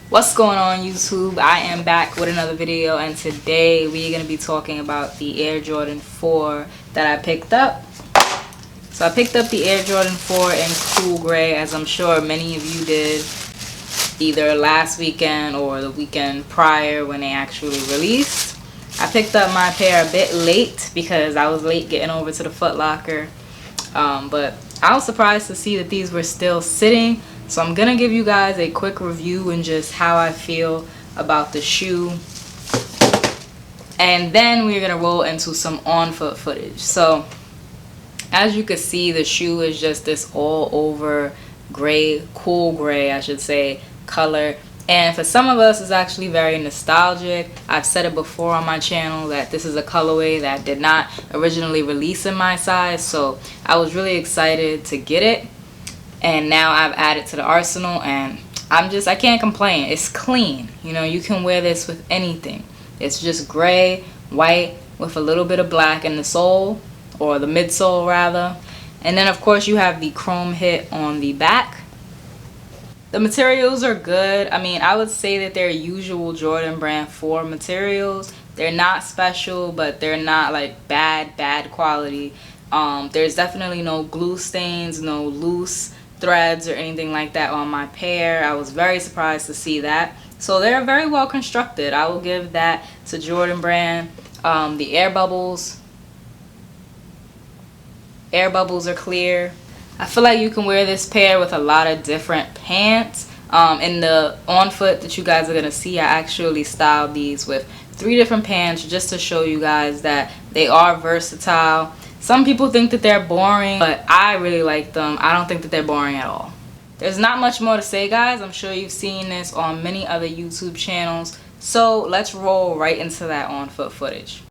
What's going on YouTube? I am back with another video, and today we're going to be talking about the Air Jordan 4 that I picked up. So I picked up the Air Jordan 4 in cool gray, as I'm sure many of you did, either last weekend or the weekend prior when they actually released. I picked up my pair a bit late because I was late getting over to the Foot Locker, but I was surprised to see that these were still sitting. So I'm gonna give you guys a quick review and just how I feel about the shoe, and then we're gonna roll into some on-foot footage. So as you can see, the shoe is just this all over gray, cool gray I should say, color, and for some of us it's actually very nostalgic. I've said it before on my channel that this is a colorway that did not originally release in my size, so I was really excited to get it. And now I've added to the arsenal, and I can't complain. It's clean. You know, you can wear this with anything. It's just gray, white, with a little bit of black in the sole, or the midsole rather. And then of course you have the chrome hit on the back. The materials are good. I mean, I would say that they're usual Jordan brand 4 materials. They're not special, but they're not like bad quality. There's definitely no glue stains, no loose threads or anything like that on my pair. I was very surprised to see that. So they're very well constructed. I will give that to Jordan brand. The air bubbles are clear. I feel like you can wear this pair with a lot of different pants. In the on foot that you guys are gonna see, I actually styled these with 3 different pants just to show you guys that they are versatile. Some people think that they're boring, but I really like them. I don't think that they're boring at all. There's not much more to say, guys. I'm sure you've seen this on many other YouTube channels. So let's roll right into that on-foot footage.